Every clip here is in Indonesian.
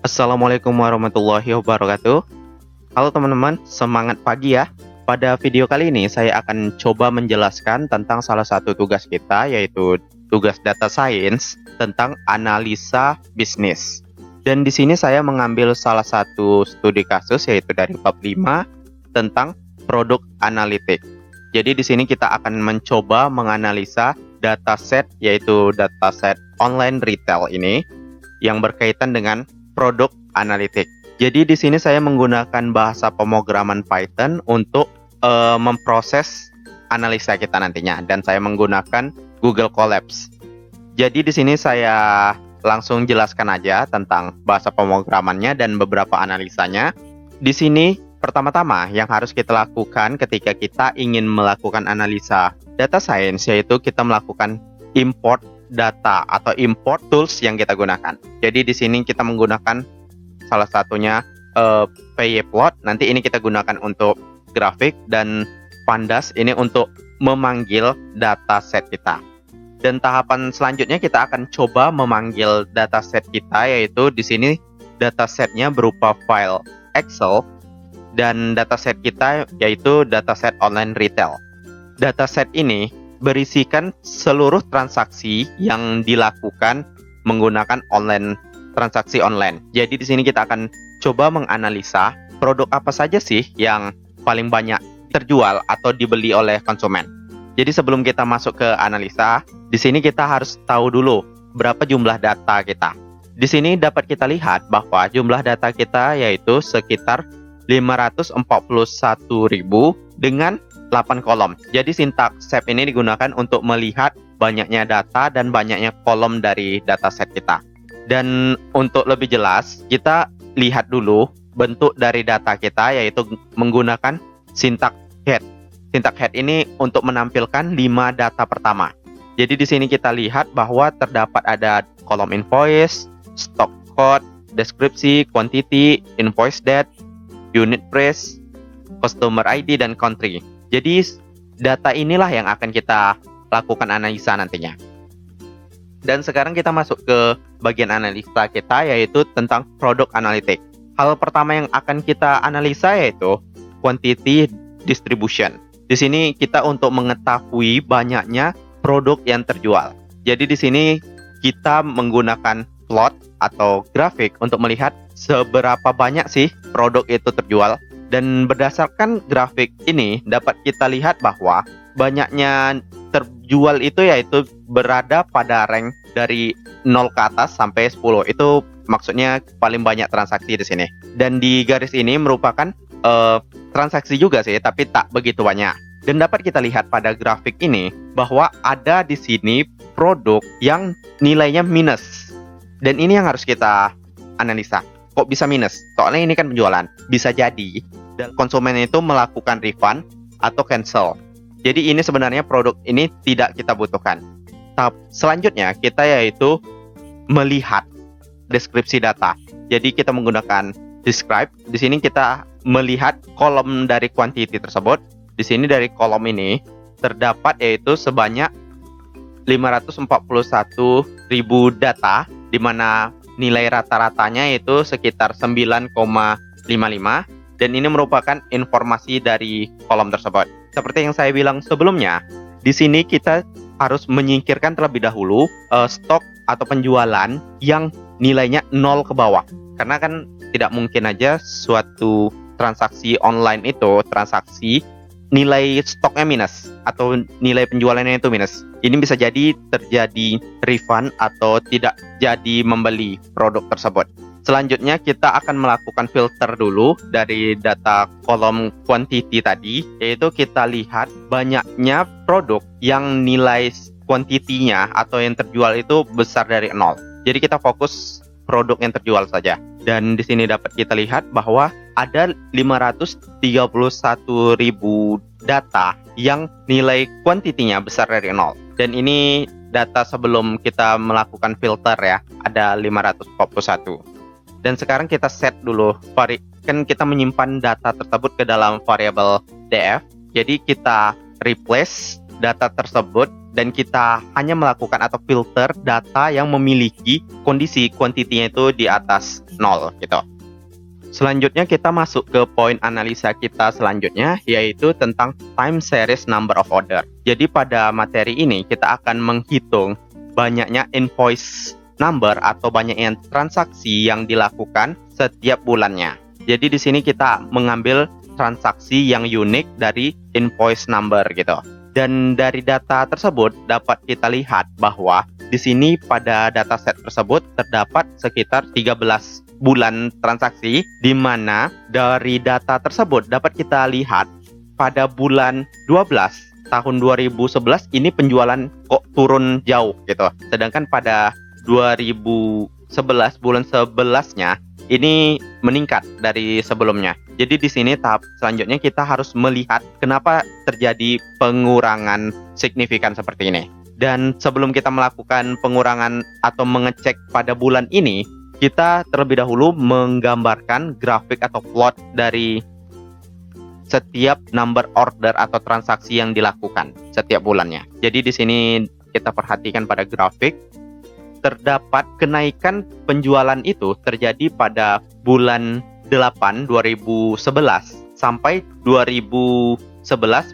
Assalamualaikum warahmatullahi wabarakatuh. Halo teman-teman, semangat pagi ya. Pada video kali ini saya akan coba menjelaskan tentang salah satu tugas kita, yaitu tugas data science tentang analisa bisnis. Dan di sini saya mengambil salah satu studi kasus, yaitu dari bab 5 tentang produk analitik. Jadi di sini kita akan mencoba menganalisa dataset, yaitu dataset online retail ini yang berkaitan dengan produk analitik. Jadi di sini saya menggunakan bahasa pemrograman Python untuk memproses analisa kita nantinya, dan saya menggunakan Google Colabs. Jadi di sini saya langsung jelaskan aja tentang bahasa pemrogramannya dan beberapa analisanya. Di sini pertama-tama yang harus kita lakukan ketika kita ingin melakukan analisa data science, yaitu kita melakukan import data atau import tools yang kita gunakan. Jadi di sini kita menggunakan salah satunya pyplot. Nanti ini kita gunakan untuk grafik, dan pandas ini untuk memanggil dataset kita. Dan tahapan selanjutnya kita akan coba memanggil dataset kita, yaitu di sini datasetnya berupa file Excel, dan dataset kita yaitu dataset online retail. Dataset ini berisikan seluruh transaksi yang dilakukan menggunakan transaksi online. Jadi di sini kita akan coba menganalisa produk apa saja sih yang paling banyak terjual atau dibeli oleh konsumen. Jadi sebelum kita masuk ke analisa, di sini kita harus tahu dulu berapa jumlah data kita. Di sini dapat kita lihat bahwa jumlah data kita yaitu sekitar 541.000 dengan 8 kolom. Jadi sintaks SAP ini digunakan untuk melihat banyaknya data dan banyaknya kolom dari dataset kita. Dan untuk lebih jelas, kita lihat dulu bentuk dari data kita, yaitu menggunakan sintaks head. Sintaks head ini untuk menampilkan 5 data pertama. Jadi di sini kita lihat bahwa terdapat ada kolom invoice, stock code, deskripsi, quantity, invoice date, unit price, customer ID, dan country. Jadi data inilah yang akan kita lakukan analisa nantinya. Dan sekarang kita masuk ke bagian analisa kita, yaitu tentang produk analitik. Hal pertama yang akan kita analisa yaitu quantity distribution. Di sini kita untuk mengetahui banyaknya produk yang terjual. Jadi di sini kita menggunakan plot atau grafik untuk melihat seberapa banyak sih produk itu terjual. Dan berdasarkan grafik ini dapat kita lihat bahwa banyaknya terjual itu yaitu berada pada rank dari 0 ke atas sampai 10. Itu maksudnya paling banyak transaksi di sini. Dan di garis ini merupakan transaksi juga sih, tapi tak begitu banyak. Dan dapat kita lihat pada grafik ini bahwa ada di sini produk yang nilainya minus. Dan ini yang harus kita analisa. Kok bisa minus? Soalnya ini kan penjualan. Bisa jadi dan konsumen itu melakukan refund atau cancel. Jadi ini sebenarnya produk ini tidak kita butuhkan. Selanjutnya kita yaitu melihat deskripsi data. Jadi kita menggunakan describe. Di sini kita melihat kolom dari quantity tersebut. Di sini dari kolom ini terdapat yaitu sebanyak 541.000 data, di mana nilai rata-ratanya itu sekitar 9,55, dan ini merupakan informasi dari kolom tersebut. Seperti yang saya bilang sebelumnya, di sini kita harus menyingkirkan terlebih dahulu stok atau penjualan yang nilainya 0 ke bawah. Karena kan tidak mungkin aja suatu transaksi online itu transaksi nilai stoknya minus atau nilai penjualannya itu minus. Ini bisa jadi terjadi refund atau tidak jadi membeli produk tersebut. Selanjutnya kita akan melakukan filter dulu dari data kolom quantity tadi, yaitu kita lihat banyaknya produk yang nilai quantity-nya atau yang terjual itu besar dari 0. Jadi kita fokus produk yang terjual saja. Dan di sini dapat kita lihat bahwa ada 531.000 data yang nilai kuantitinya besar dari 0. Dan ini data sebelum kita melakukan filter ya, ada 541. Dan sekarang kita set dulu, kan kita menyimpan data tersebut ke dalam variabel df. Jadi kita replace data tersebut dan kita hanya melakukan atau filter data yang memiliki kondisi kuantitinya itu di atas 0 gitu. Selanjutnya kita masuk ke poin analisa kita selanjutnya, yaitu tentang time series number of order. Jadi pada materi ini kita akan menghitung banyaknya invoice number atau banyaknya transaksi yang dilakukan setiap bulannya. Jadi di sini kita mengambil transaksi yang unik dari invoice number gitu. Dan dari data tersebut dapat kita lihat bahwa di sini pada dataset tersebut terdapat sekitar 13 bulan transaksi, di mana dari data tersebut dapat kita lihat pada bulan 12 tahun 2011 ini penjualan kok turun jauh gitu. Sedangkan pada 2011 bulan 11-nya ini meningkat dari sebelumnya. Jadi di sini tahap selanjutnya kita harus melihat kenapa terjadi pengurangan signifikan seperti ini. Dan sebelum kita melakukan pengurangan atau mengecek pada bulan ini, kita terlebih dahulu menggambarkan grafik atau plot dari setiap number order atau transaksi yang dilakukan setiap bulannya. Jadi di sini kita perhatikan pada grafik, terdapat kenaikan penjualan itu terjadi pada bulan 8 2011 sampai 2011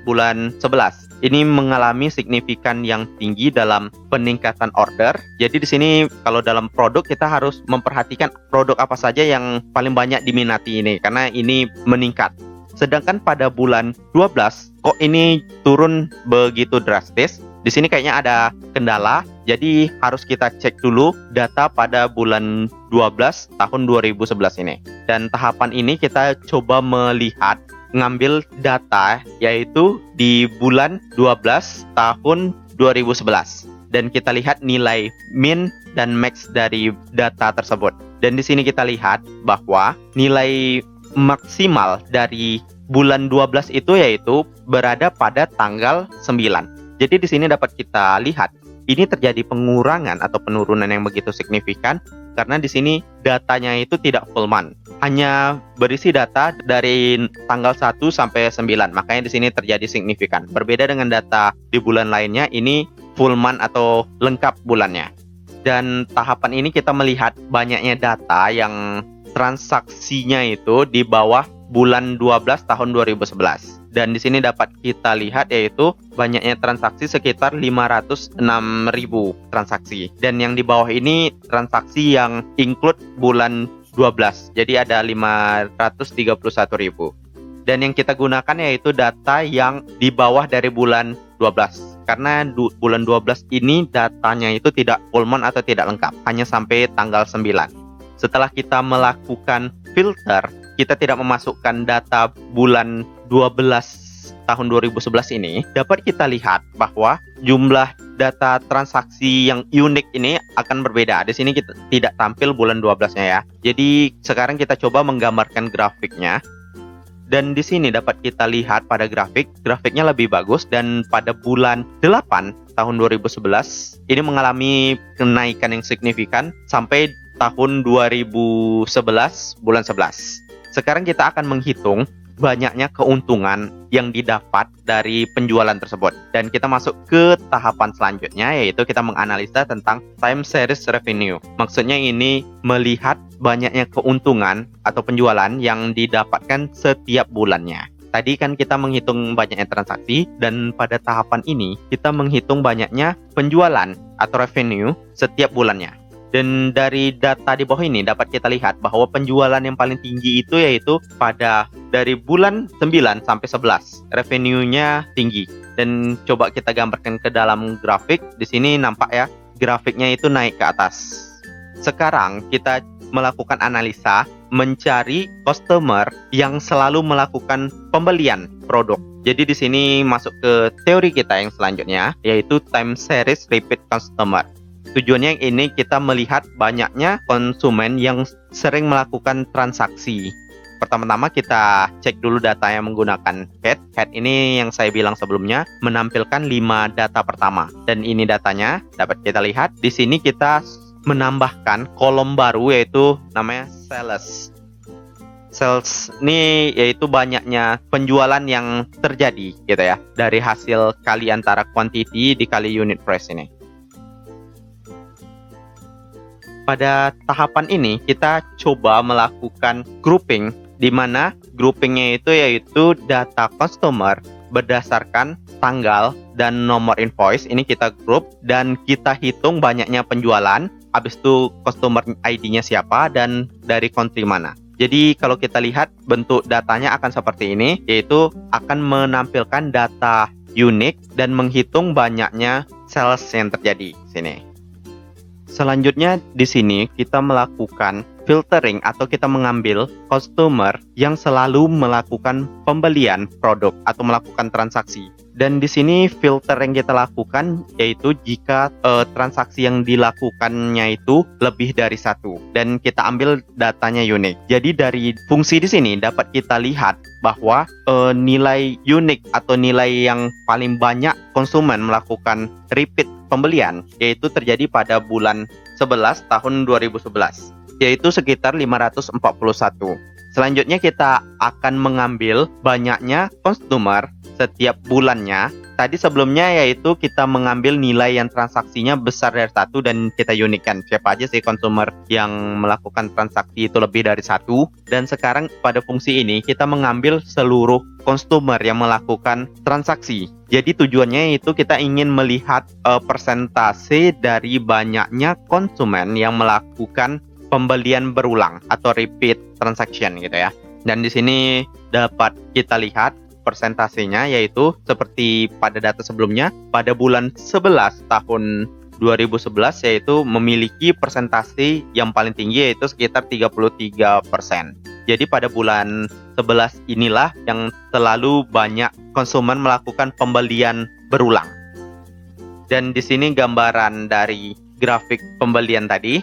bulan 11. Ini mengalami signifikan yang tinggi dalam peningkatan order. Jadi di sini kalau dalam produk kita harus memperhatikan produk apa saja yang paling banyak diminati ini karena ini meningkat. Sedangkan pada bulan 12 kok ini turun begitu drastis. Di sini kayaknya ada kendala. Jadi harus kita cek dulu data pada bulan 12 tahun 2011 ini. Dan tahapan ini kita coba melihat ngambil data yaitu di bulan 12 tahun 2011 dan kita lihat nilai min dan max dari data tersebut. Dan di sini kita lihat bahwa nilai maksimal dari bulan 12 itu yaitu berada pada tanggal 9. Jadi di sini dapat kita lihat ini terjadi pengurangan atau penurunan yang begitu signifikan karena di sini datanya itu tidak full month. Hanya berisi data dari tanggal 1 sampai 9. Makanya di sini terjadi signifikan. Berbeda dengan data di bulan lainnya, ini full month atau lengkap bulannya. Dan tahapan ini kita melihat banyaknya data yang transaksinya itu di bawah bulan 12 tahun 2011. Dan di sini dapat kita lihat yaitu banyaknya transaksi sekitar 506.000 transaksi. Dan yang di bawah ini transaksi yang include bulan 12. Jadi ada 531.000. Dan yang kita gunakan yaitu data yang di bawah dari bulan 12. Karena bulan 12 ini datanya itu tidak full month atau tidak lengkap, hanya sampai tanggal 9. Setelah kita melakukan filter, kita tidak memasukkan data bulan 12 tahun 2011 ini, dapat kita lihat bahwa jumlah data transaksi yang unik ini akan berbeda. Di sini kita tidak tampil bulan 12-nya ya. Jadi sekarang kita coba menggambarkan grafiknya. Dan di sini dapat kita lihat pada grafiknya lebih bagus dan pada bulan 8 tahun 2011 ini mengalami kenaikan yang signifikan sampai tahun 2011 bulan 11. Sekarang kita akan menghitung banyaknya keuntungan yang didapat dari penjualan tersebut. Dan kita masuk ke tahapan selanjutnya yaitu kita menganalisa tentang time series revenue. Maksudnya ini melihat banyaknya keuntungan atau penjualan yang didapatkan setiap bulannya. Tadi kan kita menghitung banyaknya transaksi dan pada tahapan ini kita menghitung banyaknya penjualan atau revenue setiap bulannya. Dan dari data di bawah ini dapat kita lihat bahwa penjualan yang paling tinggi itu yaitu pada dari bulan 9 sampai 11. Revenue-nya tinggi. Dan coba kita gambarkan ke dalam grafik. Di sini nampak ya, grafiknya itu naik ke atas. Sekarang kita melakukan analisa mencari customer yang selalu melakukan pembelian produk. Jadi di sini masuk ke teori kita yang selanjutnya yaitu time series repeat customer. Tujuannya yang ini kita melihat banyaknya konsumen yang sering melakukan transaksi. Pertama-tama kita cek dulu data yang menggunakan head. Head ini yang saya bilang sebelumnya menampilkan 5 data pertama. Dan ini datanya dapat kita lihat. Di sini kita menambahkan kolom baru yaitu namanya sales. sales ini yaitu banyaknya penjualan yang terjadi gitu ya, dari hasil kali antara quantity dikali unit price ini. Pada tahapan ini kita coba melakukan grouping, di mana groupingnya itu yaitu data customer berdasarkan tanggal dan nomor invoice. Ini kita group dan kita hitung banyaknya penjualan, habis itu customer ID-nya siapa dan dari country mana. Jadi kalau kita lihat bentuk datanya akan seperti ini, yaitu akan menampilkan data unik dan menghitung banyaknya sales yang terjadi sini. Selanjutnya di sini kita melakukan filtering atau kita mengambil customer yang selalu melakukan pembelian produk atau melakukan transaksi. Dan di sini filter yang kita lakukan yaitu jika transaksi yang dilakukannya itu lebih dari satu dan kita ambil datanya unik. Jadi dari fungsi di sini dapat kita lihat bahwa nilai unik atau nilai yang paling banyak konsumen melakukan repeat pembelian yaitu terjadi pada bulan 11 tahun 2011, yaitu sekitar 541. Selanjutnya kita akan mengambil banyaknya customer setiap bulannya. Tadi sebelumnya yaitu kita mengambil nilai yang transaksinya besar dari satu dan kita unikkan siapa aja sih consumer yang melakukan transaksi itu lebih dari satu. Dan sekarang pada fungsi ini kita mengambil seluruh customer yang melakukan transaksi. Jadi tujuannya itu kita ingin melihat persentase dari banyaknya konsumen yang melakukan pembelian berulang atau repeat transaction gitu ya. Dan di sini dapat kita lihat persentasenya yaitu seperti pada data sebelumnya pada bulan 11 tahun 2011 yaitu memiliki persentase yang paling tinggi yaitu sekitar 33%. Jadi pada bulan 11 inilah yang selalu banyak konsumen melakukan pembelian berulang. Dan di sini gambaran dari grafik pembelian tadi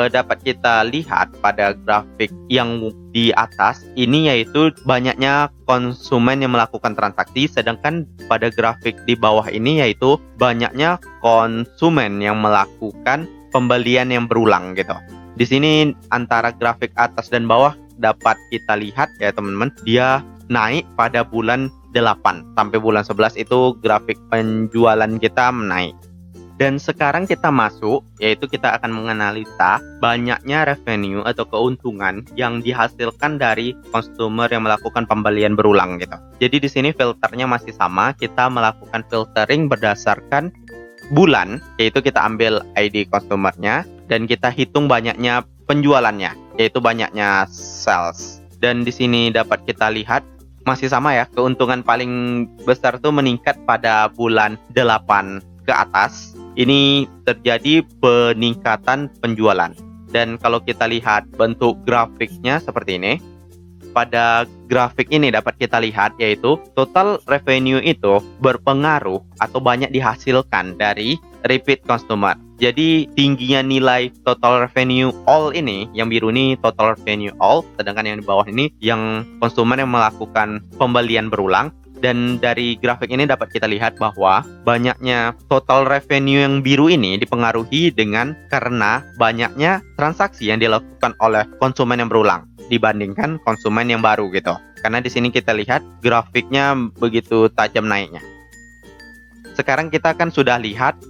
dapat kita lihat pada grafik yang di atas ini yaitu banyaknya konsumen yang melakukan transaksi, sedangkan pada grafik di bawah ini yaitu banyaknya konsumen yang melakukan pembelian yang berulang gitu. Di sini antara grafik atas dan bawah dapat kita lihat ya teman-teman, dia naik pada bulan 8 sampai bulan 11 itu grafik penjualan kita menaik. Dan sekarang kita masuk, yaitu kita akan menganalisa banyaknya revenue atau keuntungan yang dihasilkan dari customer yang melakukan pembelian berulang gitu. Jadi di sini filternya masih sama, kita melakukan filtering berdasarkan bulan, yaitu kita ambil ID customernya dan kita hitung banyaknya penjualannya, yaitu banyaknya sales. Dan di sini dapat kita lihat masih sama ya, keuntungan paling besar tuh meningkat pada bulan 8 ke atas. Ini terjadi peningkatan penjualan. Dan kalau kita lihat bentuk grafiknya seperti ini, pada grafik ini dapat kita lihat yaitu total revenue itu berpengaruh atau banyak dihasilkan dari repeat customer. Jadi tingginya nilai total revenue all ini, yang biru ini total revenue all, sedangkan yang di bawah ini yang konsumen yang melakukan pembelian berulang. Dan dari grafik ini dapat kita lihat bahwa banyaknya total revenue yang biru ini dipengaruhi dengan karena banyaknya transaksi yang dilakukan oleh konsumen yang berulang dibandingkan konsumen yang baru gitu. Karena di sini kita lihat grafiknya begitu tajam naiknya. Sekarang kita kan sudah lihat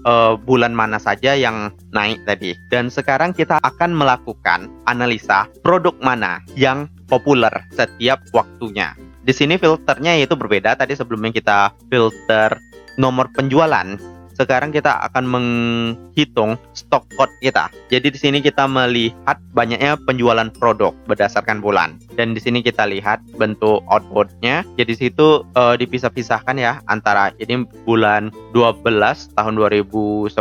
bulan mana saja yang naik tadi. Dan sekarang kita akan melakukan analisa produk mana yang populer setiap waktunya. Di sini filternya yaitu berbeda. Tadi sebelumnya kita filter nomor penjualan. Sekarang kita akan menghitung stok code kita. Jadi di sini kita melihat banyaknya penjualan produk berdasarkan bulan. Dan di sini kita lihat bentuk outputnya. Jadi di situ dipisah-pisahkan ya antara ini bulan 12 tahun 2010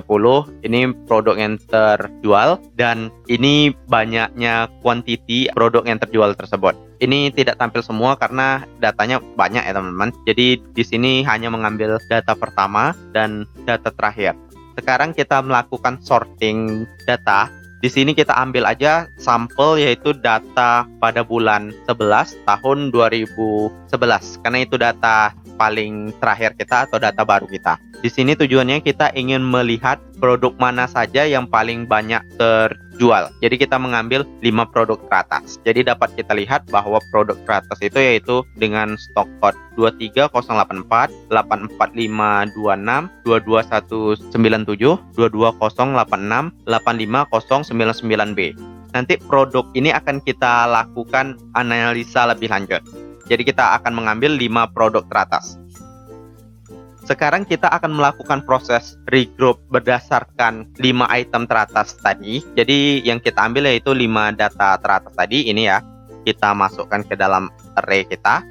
ini produk yang terjual dan ini banyaknya quantity produk yang terjual tersebut. Ini tidak tampil semua karena datanya banyak ya teman-teman. Jadi di sini hanya mengambil data pertama dan data terakhir. Sekarang kita melakukan sorting data. Di sini kita ambil aja sampel yaitu data pada bulan 11 tahun 2011 karena itu data paling terakhir kita atau data baru kita. Di sini tujuannya kita ingin melihat produk mana saja yang paling banyak terjual. Jadi kita mengambil 5 produk teratas. Jadi dapat kita lihat bahwa produk teratas itu yaitu dengan stok code 23084, 84526, 22197, 22086, 85099B. Nanti produk ini akan kita lakukan analisa lebih lanjut. Jadi kita akan mengambil 5 produk teratas. Sekarang kita akan melakukan proses regroup berdasarkan 5 item teratas tadi. Jadi yang kita ambil yaitu 5 data teratas tadi ini ya. Kita masukkan ke dalam array kita.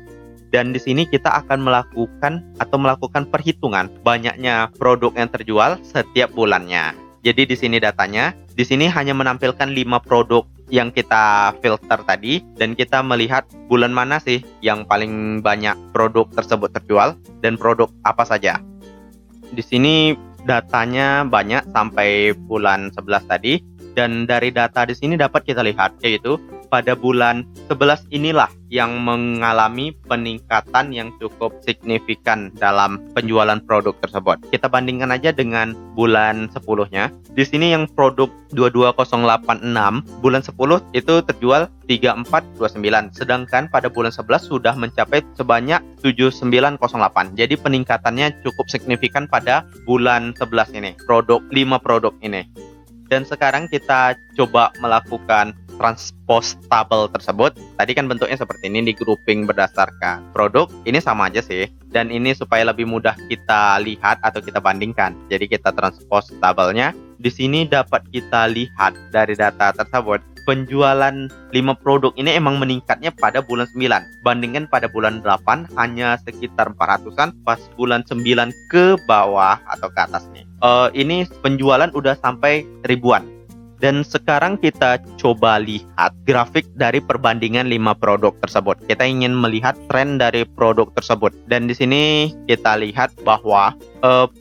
Dan di sini kita akan melakukan perhitungan banyaknya produk yang terjual setiap bulannya. Jadi di sini datanya, di sini hanya menampilkan 5 produk yang kita filter tadi, dan kita melihat bulan mana sih yang paling banyak produk tersebut terjual dan produk apa saja. Di sini datanya banyak sampai bulan 11 tadi, dan dari data di sini dapat kita lihat yaitu pada bulan 11 inilah yang mengalami peningkatan yang cukup signifikan dalam penjualan produk tersebut. Kita bandingkan aja dengan bulan 10-nya. Di sini yang produk 22086 bulan 10 itu terjual 3429, sedangkan pada bulan 11 sudah mencapai sebanyak 7908. Jadi peningkatannya cukup signifikan pada bulan 11 ini. 5 produk ini. Dan sekarang kita coba melakukan transpose tabel tersebut. Tadi kan bentuknya seperti ini, di grouping berdasarkan produk. Ini sama aja sih. Dan ini supaya lebih mudah kita lihat atau kita bandingkan. Jadi kita transpose tabelnya. Di sini dapat kita lihat dari data tersebut, penjualan 5 produk ini emang meningkatnya pada bulan 9. Bandingkan pada bulan 8 hanya sekitar 400-an, pas bulan 9 ke bawah atau ke atas nih. Ini penjualan udah sampai ribuan. Dan sekarang kita coba lihat grafik dari perbandingan 5 produk tersebut. Kita ingin melihat tren dari produk tersebut. Dan di sini kita lihat bahwa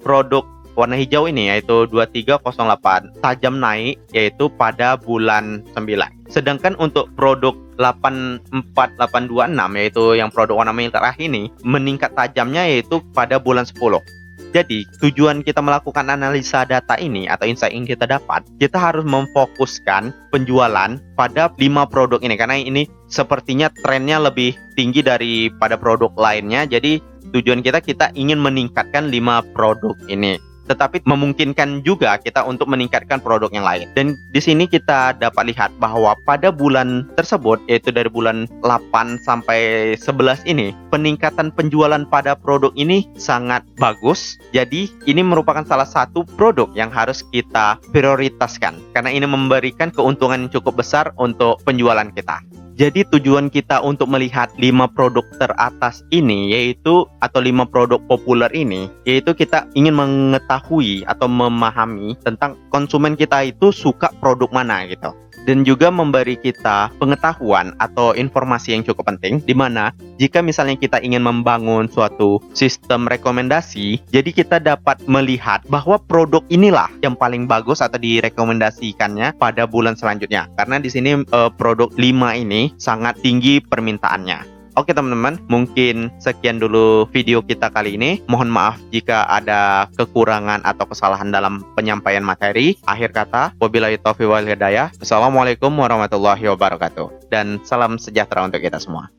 produk warna hijau ini yaitu 2308 tajam naik yaitu pada bulan 9. Sedangkan untuk produk 84826 yaitu yang produk warna merah ini meningkat tajamnya yaitu pada bulan 10. Jadi tujuan kita melakukan analisa data ini atau insight yang kita dapat, kita harus memfokuskan penjualan pada 5 produk ini karena ini sepertinya trennya lebih tinggi daripada produk lainnya. Jadi tujuan kita ingin meningkatkan 5 produk ini. Tetapi memungkinkan juga kita untuk meningkatkan produk yang lain. Dan di sini kita dapat lihat bahwa pada bulan tersebut, yaitu dari bulan 8 sampai 11 ini, peningkatan penjualan pada produk ini sangat bagus. Jadi ini merupakan salah satu produk yang harus kita prioritaskan karena ini memberikan keuntungan yang cukup besar untuk penjualan kita. Jadi tujuan kita untuk melihat 5 produk teratas ini yaitu atau 5 produk populer ini yaitu kita ingin mengetahui atau memahami tentang konsumen kita itu suka produk mana gitu. Dan juga memberi kita pengetahuan atau informasi yang cukup penting di mana jika misalnya kita ingin membangun suatu sistem rekomendasi, jadi kita dapat melihat bahwa produk inilah yang paling bagus atau direkomendasikannya pada bulan selanjutnya. Karena di sini produk 5 ini sangat tinggi permintaannya. Oke teman-teman, mungkin sekian dulu video kita kali ini. Mohon maaf jika ada kekurangan atau kesalahan dalam penyampaian materi. Akhir kata, wabillahi taufiq wal hidayah. Assalamualaikum warahmatullahi wabarakatuh. Dan salam sejahtera untuk kita semua.